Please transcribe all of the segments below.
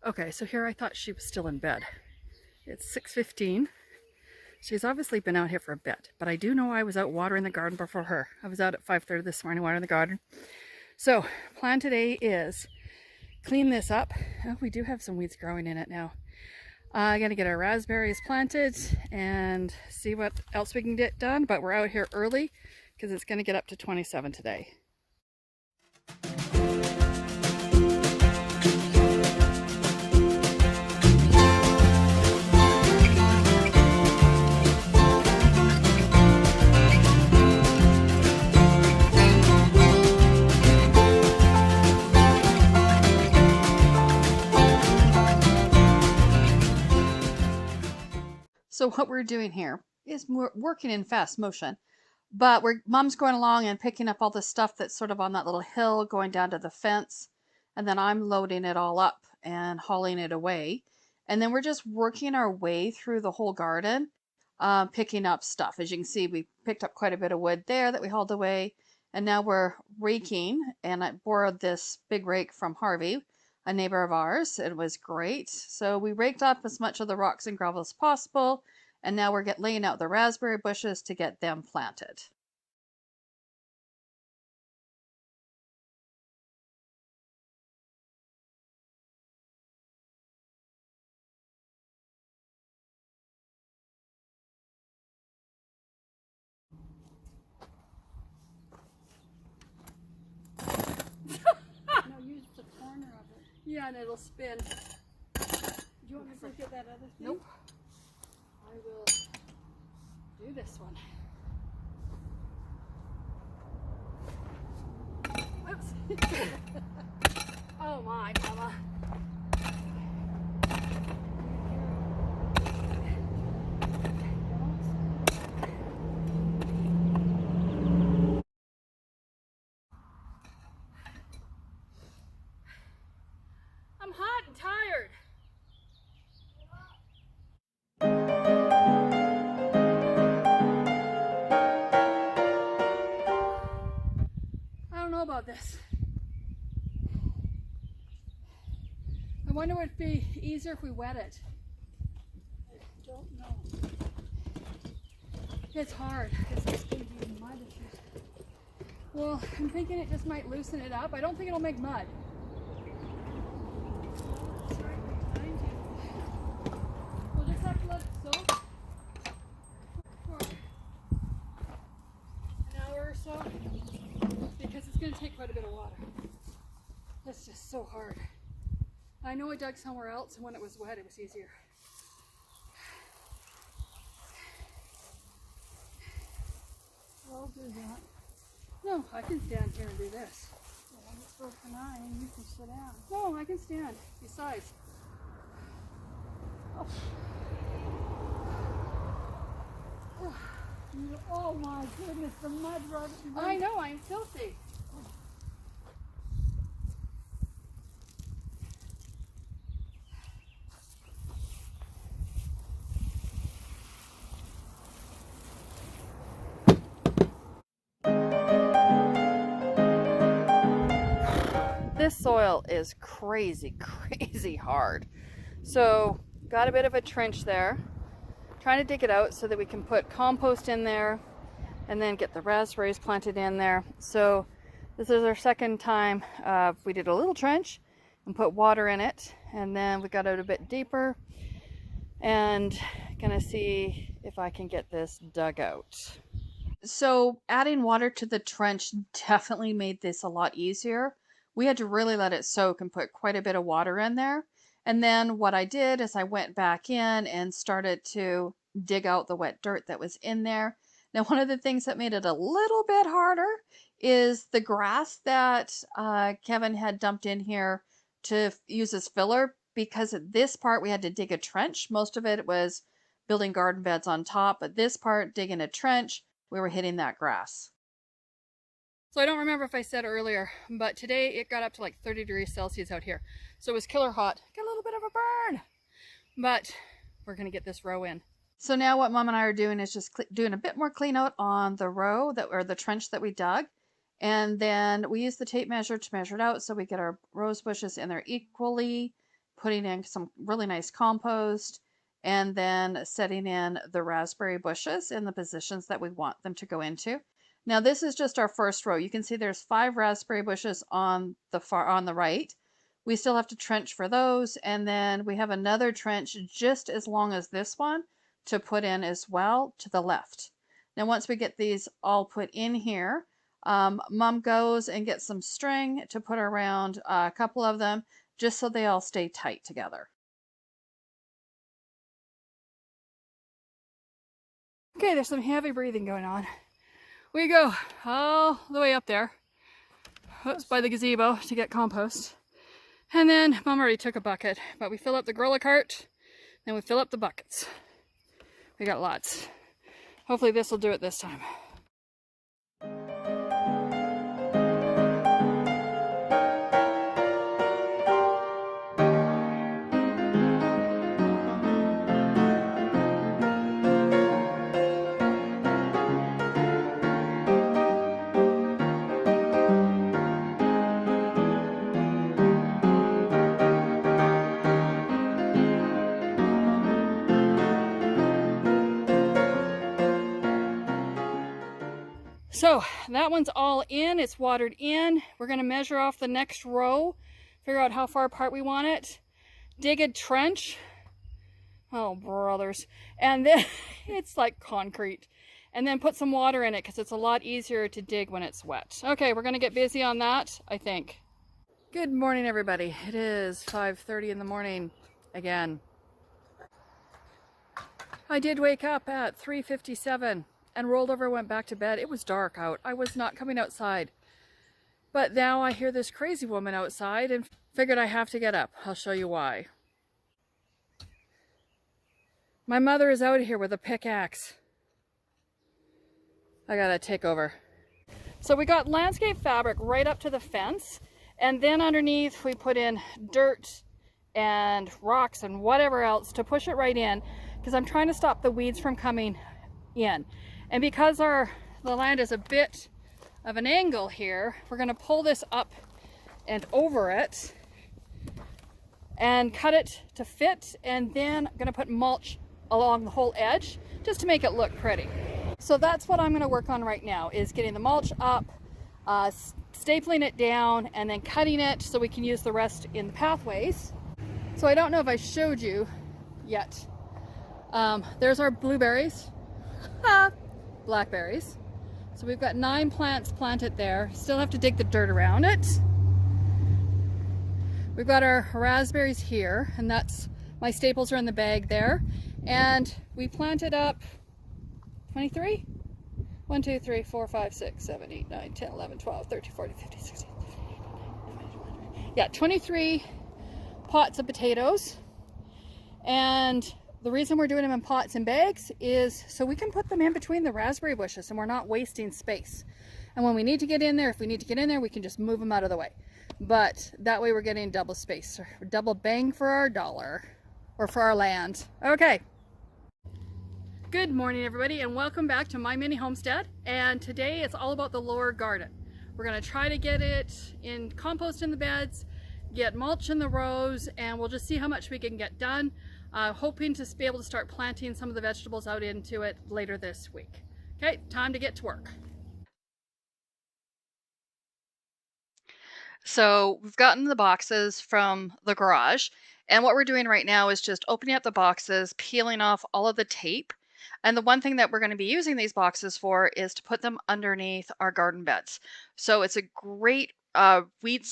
Okay, so here I thought she was still in bed. It's 6:15. She's obviously been out here for a bit, but I do know I was out watering the garden before her. I was out at 5:30 this morning watering the garden. So, plan today is clean this up. Oh, we do have some weeds growing in it now. I'm gonna get our raspberries planted and see what else we can get done, but we're out here early because it's gonna get up to 27 today. So what we're doing here is we're working in fast motion, but mom's going along and picking up all the stuff that's sort of on that little hill going down to the fence, and then I'm loading it all up and hauling it away, and then we're just working our way through the whole garden, picking up stuff. As you can see, we picked up quite a bit of wood there that we hauled away, and now we're raking, and I borrowed this big rake from Harvey, a neighbor of ours. It was great. So we raked up as much of the rocks and gravel as possible, and now we're laying out the raspberry bushes to get them planted. No, use the corner of it. Yeah, and it'll spin. Do you want me to get that other thing? Nope. I will do this one. Whoops. Oh my, mama. I'm hot and tired. I don't know about this. I wonder what would be easier if we wet it. I don't know. It's hard. It's just going to be mud if you... Well, I'm thinking it just might loosen it up. I don't think it'll make mud. It's right behind you. We'll just have to let it soak for an hour or so because it's going to take quite a bit of water. It's just so hard. I know I dug somewhere else and when it was wet it was easier. I'll do that. No, I can stand here and do this. Well, it's for tonight and you can sit down. No, I can stand. Besides, Oh my goodness, the mud right. I know I'm filthy. This soil is crazy, crazy hard. So got a bit of a trench there. Trying to dig it out so that we can put compost in there and then get the raspberries planted in there. So this is our second time. We did a little trench and put water in it, and then we got out a bit deeper and gonna see if I can get this dug out. So adding water to the trench definitely made this a lot easier. We had to really let it soak and put quite a bit of water in there. And then what I did is I went back in and started to dig out the wet dirt that was in there. Now, one of the things that made it a little bit harder is the grass that Kevin had dumped in here to use as filler, because at this part we had to dig a trench. Most of it was building garden beds on top, but this part, digging a trench, we were hitting that grass. So I don't remember if I said earlier, but today it got up to like 30 degrees Celsius out here. So it was killer hot. Got a little bit of a burn, but we're gonna get this row in. So now what Mom and I are doing is just doing a bit more clean out on the row or the trench that we dug. And then we use the tape measure to measure it out so we get our rose bushes in there equally, putting in some really nice compost, and then setting in the raspberry bushes in the positions that we want them to go into. Now this is just our first row. You can see there's 5 raspberry bushes on the right. We still have to trench for those, and then we have another trench just as long as this one to put in as well to the left. Now once we get these all put in here, Mom goes and gets some string to put around a couple of them just so they all stay tight together. Okay, there's some heavy breathing going on. We go all the way up there. Oops, by the gazebo to get compost. And then Mom already took a bucket, but we fill up the gorilla cart, then we fill up the buckets. We got lots. Hopefully this will do it this time. So that one's all in, it's watered in. We're gonna measure off the next row, figure out how far apart we want it, dig a trench. Oh, brothers. And then it's like concrete. And then put some water in it because it's a lot easier to dig when it's wet. Okay, we're gonna get busy on that, I think. Good morning, everybody. It is 5:30 in the morning again. I did wake up at 3:57. And rolled over, went back to bed. It was dark out. I was not coming outside. But now I hear this crazy woman outside and figured I have to get up. I'll show you why. My mother is out here with a pickaxe. I gotta take over. So we got landscape fabric right up to the fence, and then underneath we put in dirt and rocks and whatever else to push it right in, because I'm trying to stop the weeds from coming in. And because the land is a bit of an angle here, we're going to pull this up and over it and cut it to fit, and then I'm going to put mulch along the whole edge just to make it look pretty. So that's what I'm going to work on right now, is getting the mulch up, stapling it down, and then cutting it so we can use the rest in the pathways. So I don't know if I showed you yet. There's our blueberries. Blackberries. So we've got 9 plants planted there. Still have to dig the dirt around it. We've got our raspberries here, and that's my staples are in the bag there. And we planted up 23? 1, 2, 3, 4, 5, 6, 7, 8, 9, 10, 11, 12, 13, 14, 15, 16, 17, 18, 19, 20. Yeah, 23 pots of potatoes. And the reason we're doing them in pots and bags is so we can put them in between the raspberry bushes and we're not wasting space. And when we need to get in there, if we need to get in there, we can just move them out of the way. But that way we're getting double space, or double bang for our dollar, or for our land. Okay. Good morning, everybody, and welcome back to my mini homestead. And today it's all about the lower garden. We're gonna try to get it in compost in the beds, get mulch in the rows, and we'll just see how much we can get done. Hoping to be able to start planting some of the vegetables out into it later this week. Okay, time to get to work. So we've gotten the boxes from the garage, and what we're doing right now is just opening up the boxes, peeling off all of the tape. And the one thing that we're going to be using these boxes for is to put them underneath our garden beds. So it's a great weed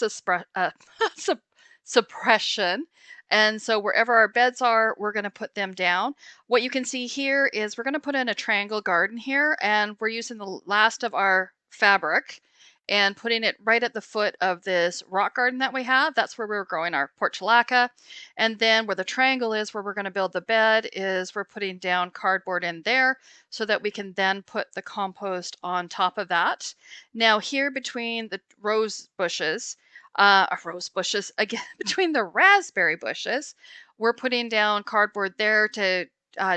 suppression. And so wherever our beds are, we're going to put them down. What you can see here is we're going to put in a triangle garden here, and we're using the last of our fabric and putting it right at the foot of this rock garden that we have. That's where we're growing our portulaca. And then where the triangle is, where we're going to build the bed, is we're putting down cardboard in there so that we can then put the compost on top of that. Now here between the rose bushes, again, between the raspberry bushes, we're putting down cardboard there to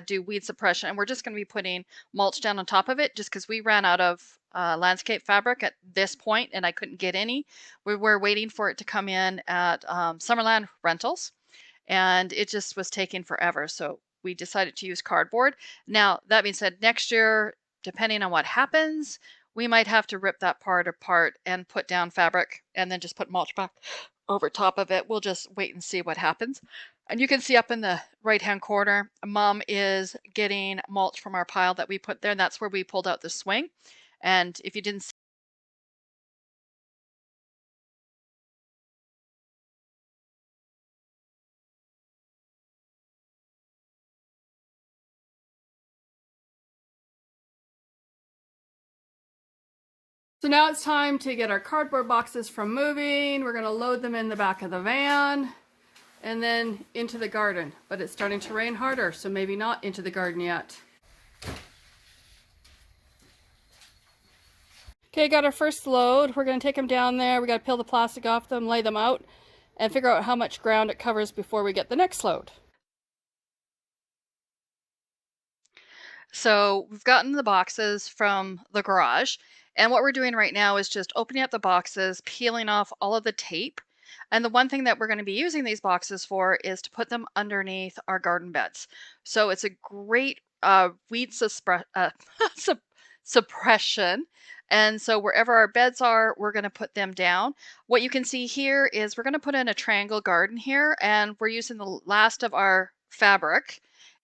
do weed suppression, and we're just going to be putting mulch down on top of it just because we ran out of landscape fabric at this point and I couldn't get any. We were waiting for it to come in at Summerland Rentals, and it just was taking forever. So we decided to use cardboard. Now, that being said, next year, depending on what happens, we might have to rip that part apart and put down fabric and then just put mulch back over top of it. We'll just wait and see what happens. And you can see up in the right-hand corner, Mom is getting mulch from our pile that we put there, and that's where we pulled out the swing. And if you didn't see, so now it's time to get our cardboard boxes from moving. We're gonna load them in the back of the van and then into the garden. But it's starting to rain harder, so maybe not into the garden yet. Okay, got our first load. We're gonna take them down there. We gotta peel the plastic off them, lay them out, and figure out how much ground it covers before we get the next load. So we've gotten the boxes from the garage, and what we're doing right now is just opening up the boxes, peeling off all of the tape. And the one thing that we're going to be using these boxes for is to put them underneath our garden beds. So it's a great weed suppression. And so wherever our beds are, we're going to put them down. What you can see here is we're going to put in a triangle garden here, and we're using the last of our fabric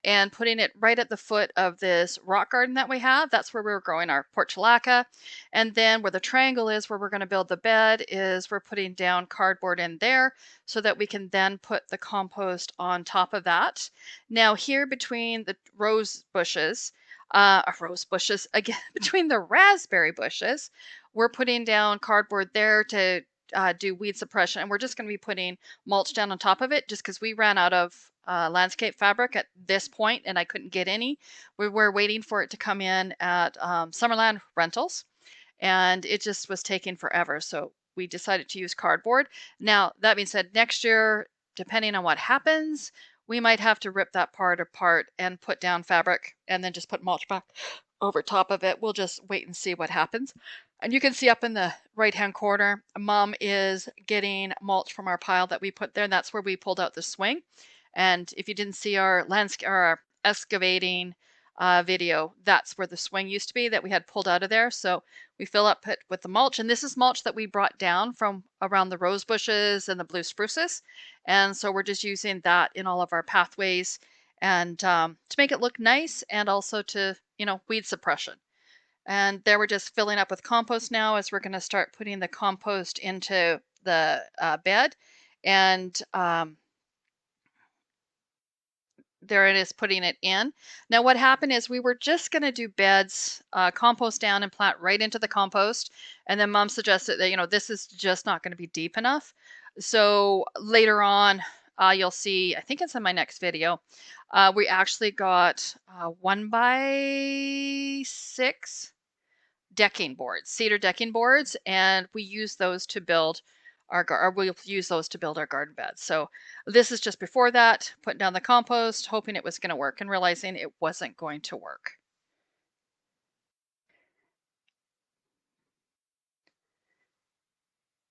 and putting it right at the foot of this rock garden that we have. That's where we were growing our portulaca. And then where the triangle is, where we're going to build the bed, is we're putting down cardboard in there so that we can then put the compost on top of that. Now here between the rose bushes, again, between the raspberry bushes, we're putting down cardboard there to do weed suppression, and we're just going to be putting mulch down on top of it just because we ran out of landscape fabric at this point and I couldn't get any. We were waiting for it to come in at Summerland Rentals, and it just was taking forever. So we decided to use cardboard. Now, that being said, next year, depending on what happens, we might have to rip that part apart and put down fabric and then just put mulch back over top of it. We'll just wait and see what happens. And you can see up in the right-hand corner, Mom is getting mulch from our pile that we put there, and that's where we pulled out the swing. And if you didn't see our excavating video, that's where the swing used to be that we had pulled out of there. So we fill up it with the mulch, and this is mulch that we brought down from around the rose bushes and the blue spruces. And so we're just using that in all of our pathways and to make it look nice, and also to, weed suppression. And there we're just filling up with compost now, as we're going to start putting the compost into the bed. And there it is, putting it in. Now what happened is we were just going to do beds, compost down and plant right into the compost. And then Mom suggested that, this is just not going to be deep enough. So later on, you'll see, I think it's in my next video, we actually got 1x6 decking boards, cedar decking boards, and we use those to build we'll use those to build our garden beds. So this is just before that, putting down the compost, hoping it was going to work and realizing it wasn't going to work.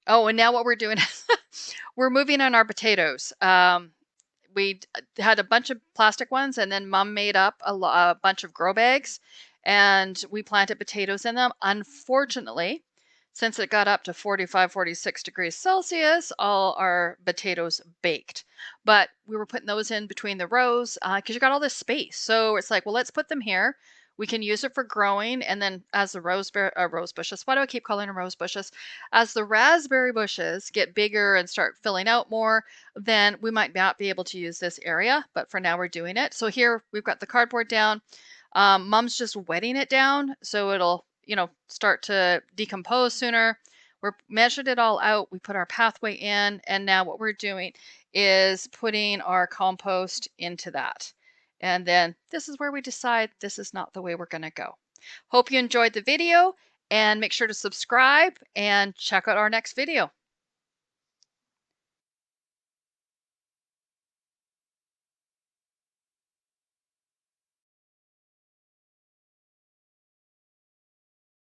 Oh, and now what we're doing is we're moving on our potatoes. We had a bunch of plastic ones, and then Mom made up a bunch of grow bags, and we planted potatoes in them. Unfortunately, since it got up to 45, 46 degrees Celsius, all our potatoes baked. But we were putting those in between the rows because you got all this space. So it's like, well, let's put them here. We can use it for growing, and then as the rose bushes, why do I keep calling them rose bushes? As the raspberry bushes get bigger and start filling out more, then we might not be able to use this area, but for now we're doing it. So here we've got the cardboard down. Mom's just wetting it down so it'll, start to decompose sooner. We're measured it all out. We put our pathway in, and now what we're doing is putting our compost into that. And then this is where we decide this is not the way we're going to go. Hope you enjoyed the video, and make sure to subscribe and check out our next video.